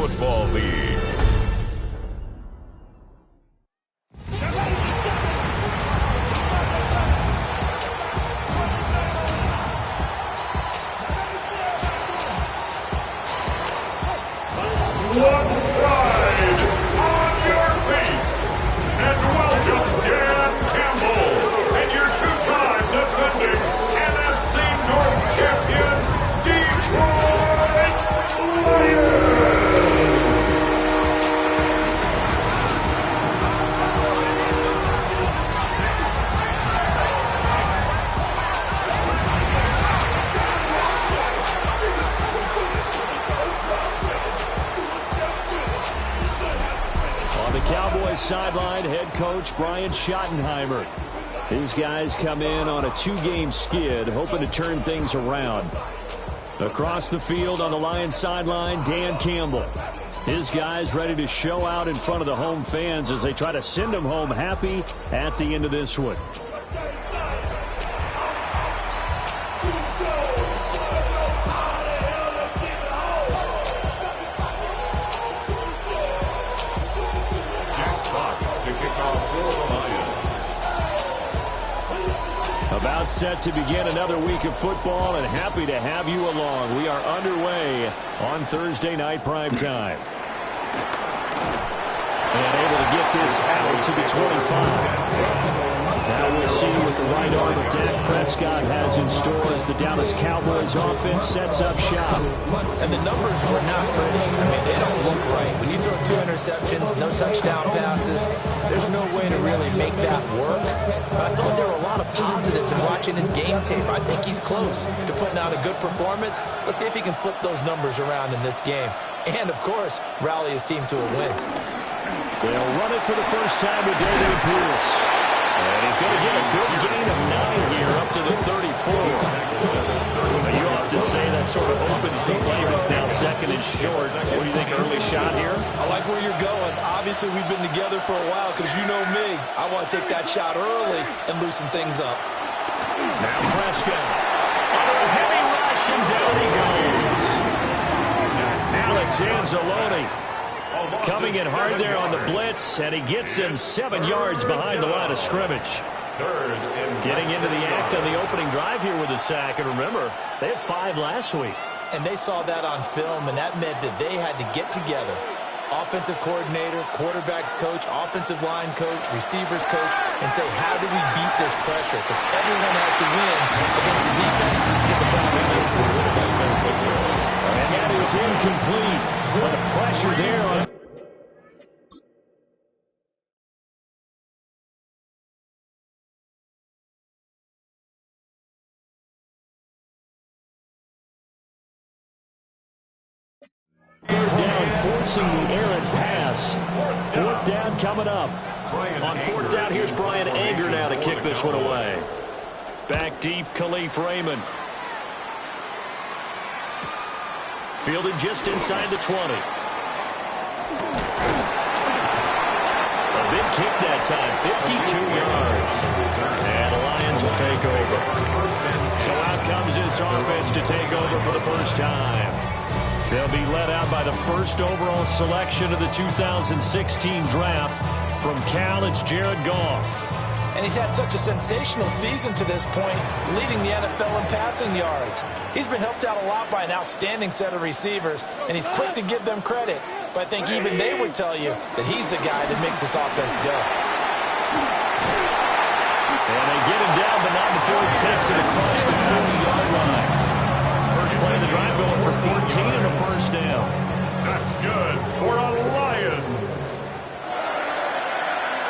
Football League. One ride on your feet, and welcome Dan Campbell and your two-time defending NFC North champion, Detroit Lions. On the Cowboys sideline, head coach Brian Schottenheimer. His guys come in on a two-game skid, hoping to turn things around. Across the field on the Lions sideline, Dan Campbell. His guys ready to show out in front of the home fans as they try to send them home happy at the end of this one. About set to begin another week of football, and happy to have you along. We are underway on Thursday night primetime. And able to get this out to the 25. Now we'll see what the right arm of Dak Prescott has in store as the Dallas Cowboys offense sets up shop. And the numbers were not pretty. I mean, they don't look right. When you throw 2 interceptions, no touchdown passes, there's no way to really make that work. But I thought there were a lot of positives in watching his game tape. I think he's close to putting out a good performance. Let's see if he can flip those numbers around in this game. And, of course, rally his team to a win. They'll run it for the first time with David Pierce. And he's going to get a good gain of 9 here up to the 34. Now, you often say that sort of opens the playbook now, second and short. What do you think, early shot here? I like where you're going. Obviously, we've been together for a while because you know me. I want to take that shot early and loosen things up. Now Prescott. Under a heavy rush, and down he goes. Alex Anzalone coming in hard there on the blitz, and he gets him 7 yards behind the line of scrimmage. Getting into the act on the opening drive here with a sack. And remember, they had 5 last week. And they saw that on film, and that meant that they had to get together. Offensive coordinator, quarterbacks coach, offensive line coach, receivers coach, and say, how do we beat this pressure? Because everyone has to win against the defense if the problem is. And that is incomplete. What a pressure there on. Third down, forcing the errant pass. 4th down coming up. On 4th down, here's Brian Anger now to kick this one away. Back deep, Khalif Raymond. Fielded just inside the 20. A big kick that time, 52 yards. And the Lions will take over. So out comes this offense to take over for the first time. They'll be led out by the first overall selection of the 2016 draft. From Cal, it's Jared Goff. And he's had such a sensational season to this point, leading the NFL in passing yards. He's been helped out a lot by an outstanding set of receivers, and he's quick to give them credit. But I think even they would tell you that he's the guy that makes this offense go. And they get him down, but not before he takes it across the 40-yard line. First play of the drive going for 14 and a first down. That's good for a Lions.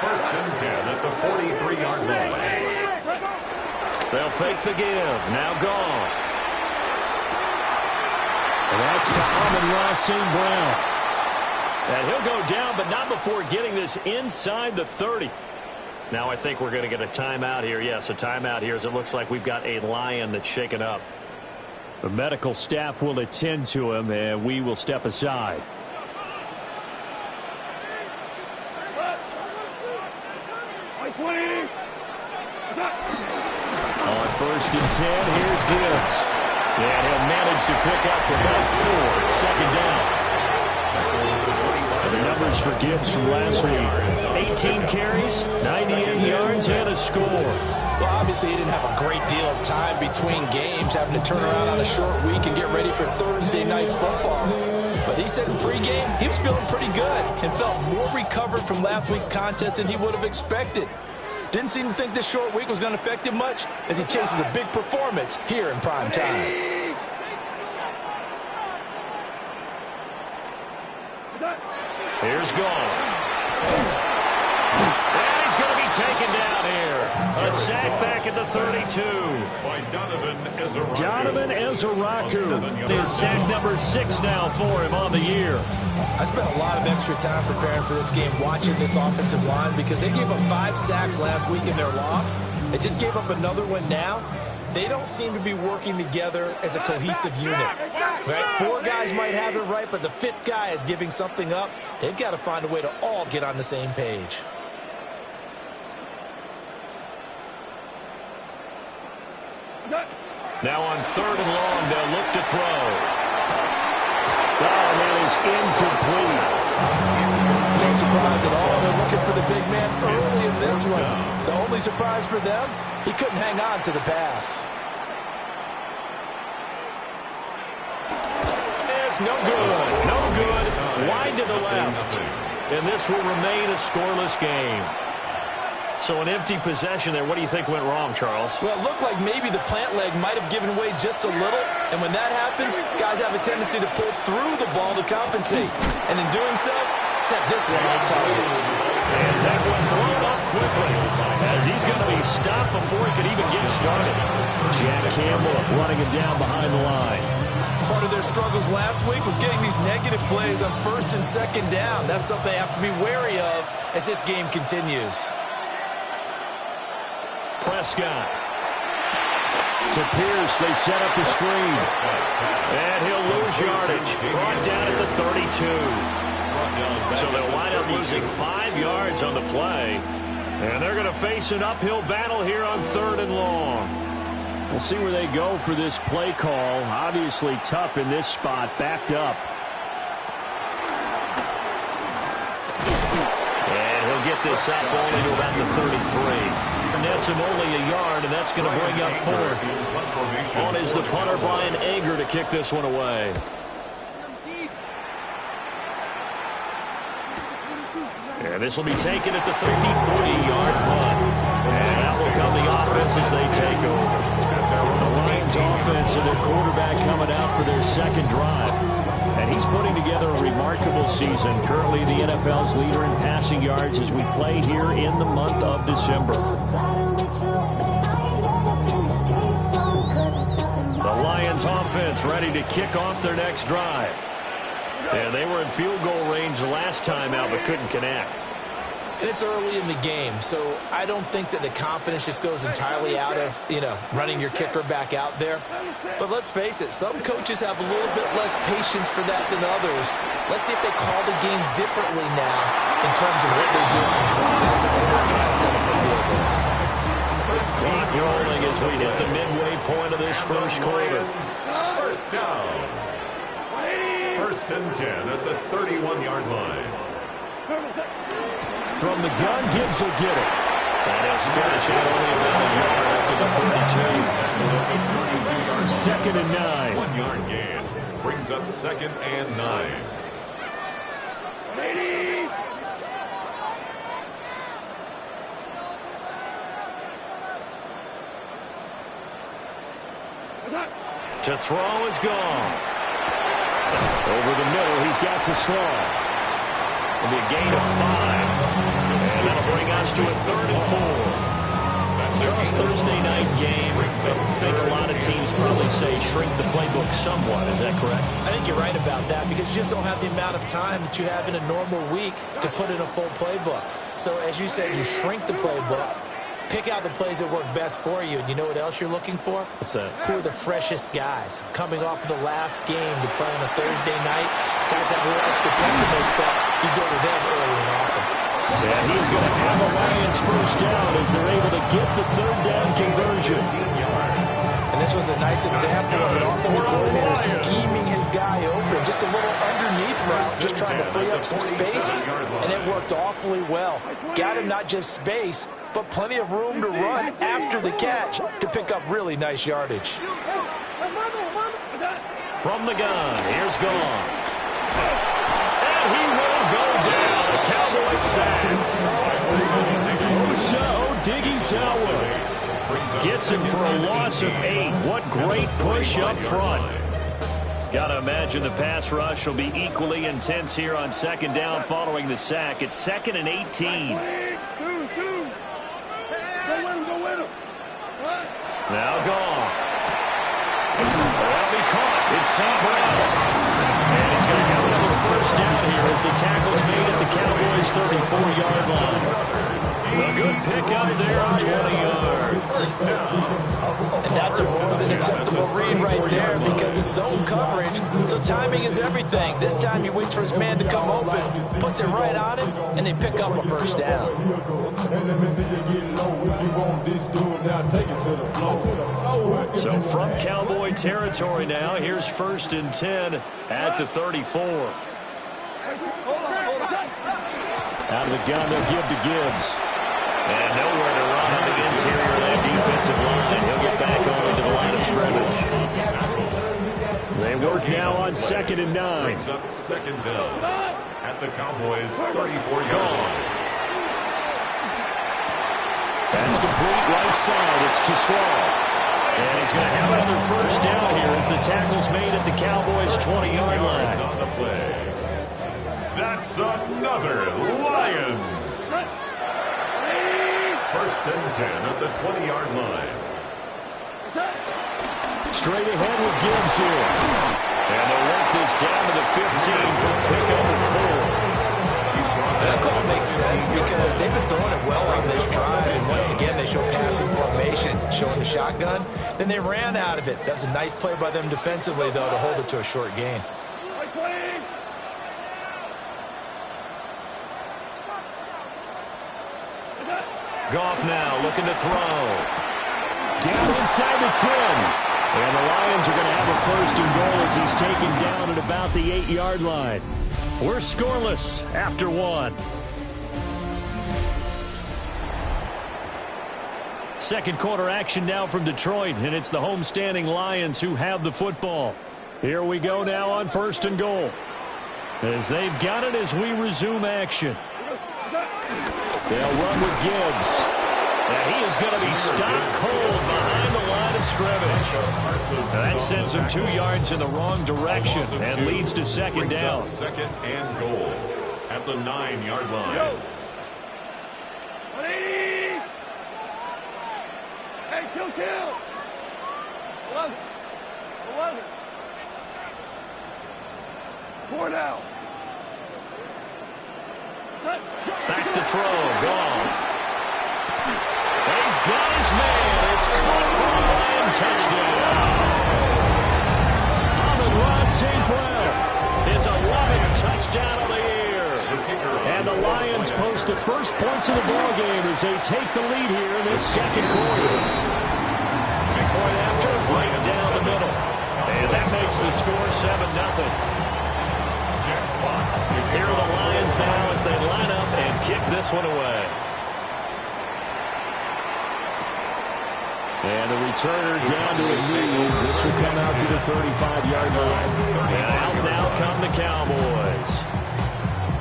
First and 10 at the 43-yard line. They'll fake the give. Now Goff. And that's to Amon-Ra St. Brown. And he'll go down, but not before getting this inside the 30. Now I think we're going to get a timeout here. Yes, a timeout here as it looks like we've got a Lion that's shaken up. The medical staff will attend to him, and we will step aside. On 1st and 10, here's Gibbs. And he'll manage to pick up about 4 at 2nd down. numbers for Gibbs from last week. 18 carries, 98 yards, and a score. Well, obviously, he didn't have a great deal of time between games, having to turn around on a short week and get ready for Thursday night football. But he said in pregame he was feeling pretty good and felt more recovered from last week's contest than he would have expected. Didn't seem to think this short week was going to affect him much as he chases a big performance here in prime time. Here's Gone. And he's going to be taken down here. A sack back at the 32. By Donovan Ezeraku. Donovan Ezeraku is sack number 6 now for him on the year. I spent a lot of extra time preparing for this game watching this offensive line because they gave up 5 sacks last week in their loss. They just gave up another one now. They don't seem to be working together as a cohesive unit. Right? 4 guys might have it right, but the 5th guy is giving something up. They've got to find a way to all get on the same page. Now on 3rd and long, they'll look to throw. Oh, that is incomplete. No surprise at all. They're looking for the big man early in this one. The only surprise for them, he couldn't hang on to the pass. It's no good. No good. Wide to the left. And this will remain a scoreless game. So an empty possession there. What do you think went wrong, Charles? Well, it looked like maybe the plant leg might have given way just a little. And when that happens, guys have a tendency to pull through the ball to compensate. And in doing so, set this one off target. And that one blown up quickly as he's going to be stopped before he could even get started. Jack Campbell running him down behind the line. Part of their struggles last week was getting these negative plays on 1st and 2nd down. That's something they have to be wary of as this game continues. Prescott. To Pierce, they set up the screen. And he'll lose yardage. Brought down at the 32. So they'll wind up losing 5 yards on the play. And they're going to face an uphill battle here on 3rd and long. We'll see where they go for this play call. Obviously tough in this spot, backed up. And he'll get this up only to about the 33. Nets him only a yard, and that's going to bring up 4th. On is the punter, Brian Anger, to kick this one away. And this will be taken at the 53-yard punt. And that will come the offense as they take over. The Lions offense and their quarterback coming out for their 2nd drive. And he's putting together a remarkable season. Currently the NFL's leader in passing yards as we play here in the month of December. The Lions offense ready to kick off their next drive. And they were in field goal range last time out but couldn't connect. And it's early in the game, so I don't think that the confidence just goes entirely out of, running your kicker back out there. But let's face it, some coaches have a little bit less patience for that than others. Let's see if they call the game differently now in terms of what they do on drives and not try to set up for field goals. Clock rolling as we hit the midway point of this first quarter. First down. 1st and 10 at the 31-yard line. From the gun, Gibbs will get it. And he'll stretch out only about a yard after the 42. 2nd and 9. 1-yard gain. Brings up 2nd and 9. To throw is gone. Over the middle, he's got to slow. It'll be a gain of 5. And that'll bring us to a 3rd and 4. Charles, Thursday night game. I think a lot of teams probably say shrink the playbook somewhat. Is that correct? I think you're right about that because you just don't have the amount of time that you have in a normal week to put in a full playbook. So as you said, you shrink the playbook. Pick out the plays that work best for you. And you know what else you're looking for? What's that? Who are the freshest guys coming off of the last game to play on a Thursday night? Guys have a little extra pep in their step. You go to them early and often. Yeah, he's going to have a Lions first down as they're able to get the 3rd down conversion. And this was a nice example of an offensive coordinator scheming his guy open. Just a little underneath route just trying to free up some space, and it worked awfully well. Got him not just space, but plenty of room to run after the catch to pick up really nice yardage. From the gun, here's Goff. And he will go down. A Cowboys sack. Odighizuwa gets him for a loss of 8. What great push up front. Got to imagine the pass rush will be equally intense here on second down following the sack. It's 2nd and 18. Now Goff. That'll be caught. It's St. Brown. And he's going to have another first down here as the tackle's made at the Cowboys' 34-yard line. A good pickup there on 20 yards. And that's a more than acceptable read right there because it's zone coverage. So timing is everything. This time he waits for his man to come open, puts it right on him, and they pick up a first down. So from Cowboy territory now, here's 1st and 10 at the 34. Out of the gun, they'll give to Gibbs. And nowhere to run on the interior of that defensive line. He'll get back on to the line of scrimmage. They work now on 2nd and 9. Brings up 2nd down at the Cowboys' 34-yard line. That's complete right side. It's too slow. And he's going to have another first down here as the tackle's made at the Cowboys' 20-yard line. On the play. That's another Lions. 1st and 10 at the 20-yard line. Straight ahead with Gibbs here. And they'll work this down to the 15 for a pickup of 4. That call makes sense because they've been throwing it well on this drive. And once again, they show passing formation, showing the shotgun. Then they ran out of it. That was a nice play by them defensively, though, to hold it to a short gain. Goff now looking to throw. Down inside the 10. And the Lions are going to have a 1st and goal as he's taken down at about the 8-yard line. We're scoreless after 1. Second quarter action now from Detroit, and it's the homestanding Lions who have the football. Here we go now on 1st and goal. As they've got it as we resume action. They'll run with Gibbs. And he is going to be stopped cold behind the line of scrimmage. That sends him 2 yards in the wrong direction and leads to 2nd down. 2nd and goal at the 9-yard line. Hey, kill. 11. 4 now. Back to throw. Goff. He's got his man. It's caught for a Lion touchdown. Amon-Ra St. Brown is 11th touchdown of the year. And the Lions post the first points of the ballgame as they take the lead here in this 2nd quarter. Big point after, right down the middle. And that makes the score 7-0. Here are the Lions now as they line up and kick this one away. And the returner down to a knee. This will come out to the 35-yard line. And out now come the Cowboys.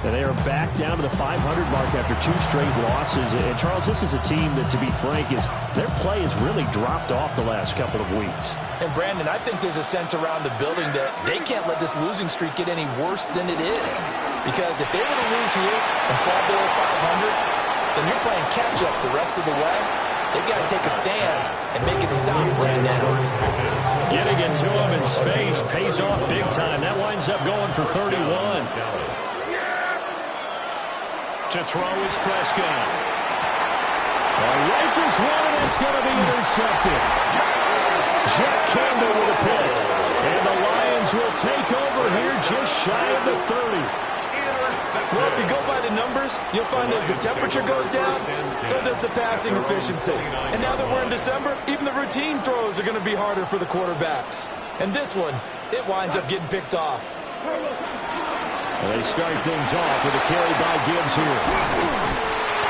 And they are back down to the 500 mark after 2 straight losses. And, Charles, this is a team that, to be frank, their play has really dropped off the last couple of weeks. And, Brandon, I think there's a sense around the building that they can't let this losing streak get any worse than it is. Because if they were to lose here and fall below 500, then you're playing catch-up the rest of the way. They've got to take a stand and make it stop right now. Getting it to him in space pays off big time. That winds up going for 31. To throw is Prescott. Rifles one, and it's going to be intercepted. Jack Campbell with a pick. And the Lions will take over here just shy of the 30. Well, if you go by the numbers, you'll find as the temperature goes down, so does the passing efficiency. And now that we're in December, even the routine throws are going to be harder for the quarterbacks. And this one, it winds up getting picked off. Well, they start things off with a carry by Gibbs here.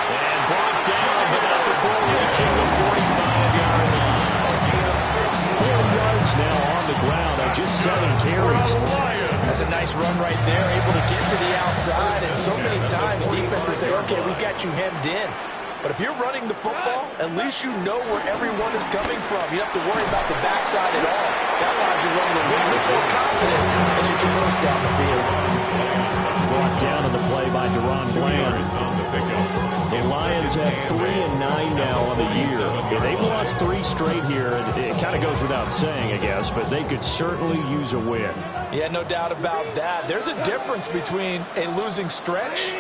And brought down, but not before reaching the 45-yard line. 40 yards now on the ground on just 7 carries. That's a nice run right there, able to get to the outside. And so many times defenses say, okay, we got you hemmed in. But if you're running the football, at least you know where everyone is coming from. You don't have to worry about the backside at all. That allows you to run with a little bit more confidence as you traverse down the field. Brought down in the play by Deron Bland. The Lions have 3-9 now on the year. Yeah, they've lost 3 straight here. It kind of goes without saying, I guess, but they could certainly use a win. Yeah, no doubt about that. There's a difference between a losing stretch .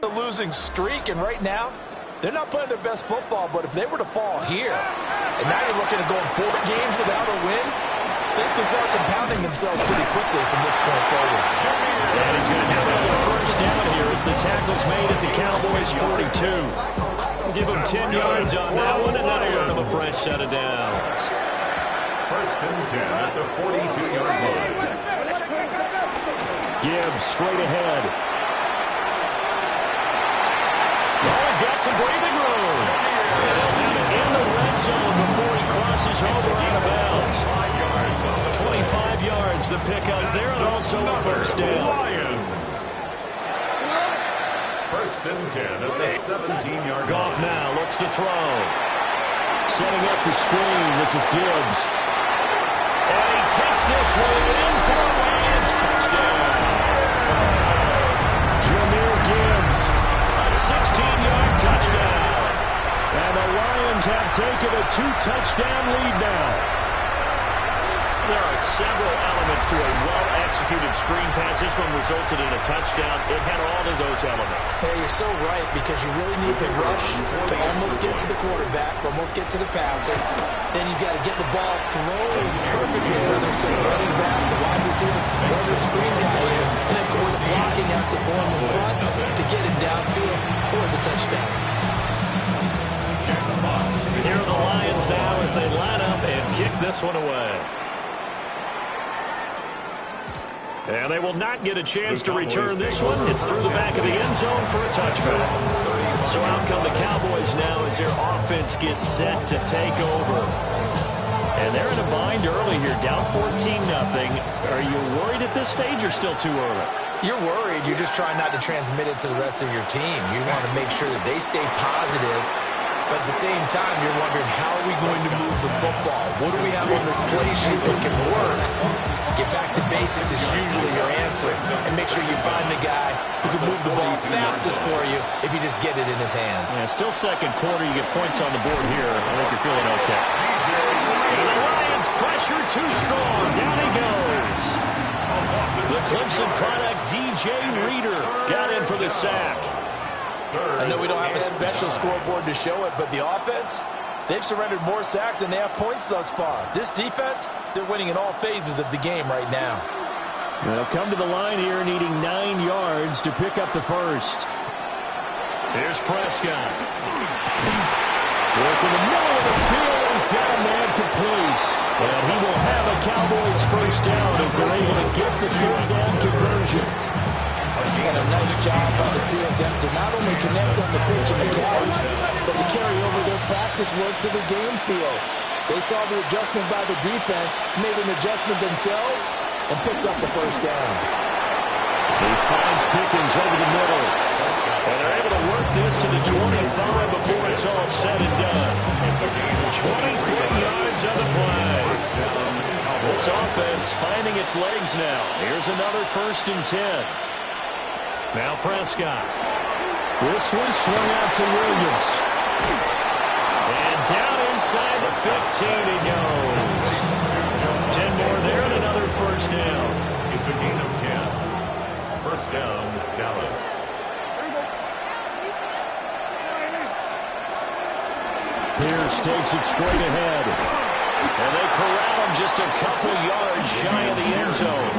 A losing streak, and right now they're not playing their best football, but if they were to fall here and now you're looking at going 4 games without a win, things can start compounding themselves pretty quickly from this point forward. And he's going to have another first down here as the tackle's made at the Cowboys 42. Give him 10 yards on that one, and that'll earn him a fresh set of downs. First and 10 at the 42-yard line. Gibbs straight ahead. He's got some breathing room. And he'll have it in the red zone before he crosses over out of bounds. 25 yards the pickup there, and also a first down. First and 10 at the 17-yard line. Goff now looks to throw. Setting up the screen. This is Gibbs. And he takes this one in for a Lions touchdown. Jahmyr Gibbs. 16-yard touchdown. And the Lions have taken a 2-touchdown lead now. There are several elements to a well-executed screen pass. This one resulted in a touchdown. It had all of those elements. Hey, you're so right, because you really need to rush to almost get to the quarterback, almost get to the passer. Then you got to get the ball thrown perfectly, whether it's to the running back, the wide receiver, wherever the screen guy is. And, of course, the blocking has to form in front to get him downfield for the touchdown. Here are the Lions now as they line up and kick this one away. And they will not get a chance to return this one. It's through the back of the end zone for a touchback. So out come the Cowboys now as their offense gets set to take over. And they're in a bind early here, down 14-0. Are you worried at this stage or still too early? You're worried. You're just trying not to transmit it to the rest of your team. You want to make sure that they stay positive. But at the same time, you're wondering, how are we going to move the football? What do we have on this play sheet that can work? Get back to basics is usually your answer. And make sure you find the guy who can move the ball fastest for you if you just get it in his hands. Yeah, still second quarter. You get points on the board here. I think you're feeling okay. And the Lions pressure too strong. Down he goes. The Clemson product, DJ Reader, got in for the sack. I know we don't have a special scoreboard to show it, but the offense, they've surrendered more sacks than they have points thus far. This defense, they're winning in all phases of the game right now. They'll come to the line here needing 9 yards to pick up the first. Here's Prescott. Work in the middle of the field. He's got a man complete. And he will have a Cowboys first down as they're able to get the third down conversion. And a nice job by the two of them to not only connect on the pitch and the couch, but to carry over their practice work to the game field. They saw the adjustment by the defense, made an adjustment themselves, and picked up the first down. He finds Pickens over the middle. And they're able to work this to the 25 before it's all said and done. 23 yards on the play. This offense finding its legs now. Here's another 1st and 10. Now Prescott. This one swung out to Williams. And down inside the 15 he goes. 10 more there and another first down. It's a gain of 10. First down, Dallas. Pierce takes it straight ahead. And they corral him just a couple yards shy of the end zone.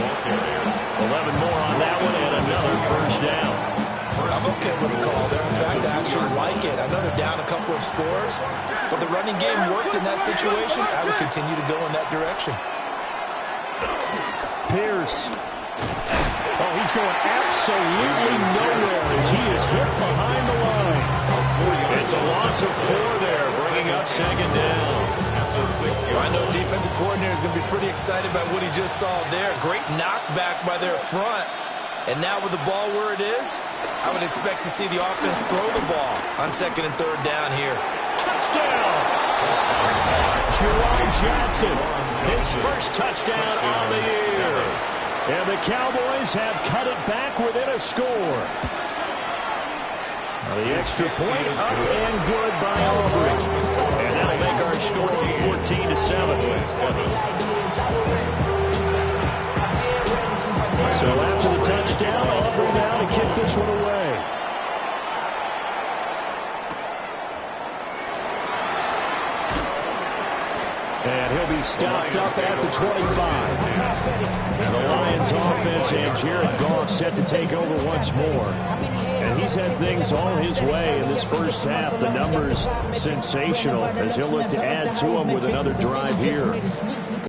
11 more on that one and another first down. I'm okay with the call there. In fact, I actually like it. I know they're down a couple of scores, but the running game worked in that situation. I would continue to go in that direction. Pierce. Oh, he's going absolutely nowhere as he is hit behind the line. It's a loss of 4 there, bringing up second down. I know defensive coordinator is going to be pretty excited by what he just saw there. Great knockback by their front. And now with the ball where it is, I would expect to see the offense throw the ball on second and third down here. Touchdown! Juwan Johnson, his first touchdown on the year. And the Cowboys have cut it back within a score. The extra point up and good by Aubrey. And that'll make our score 14-7. So after the touchdown, Aubrey now to kick this one away. And he'll be stopped up at the 25. And the Lions offense and Jared Goff set to take over once more. And he's had things all his way in this first half. The numbers sensational as he'll look to add to them with another drive here.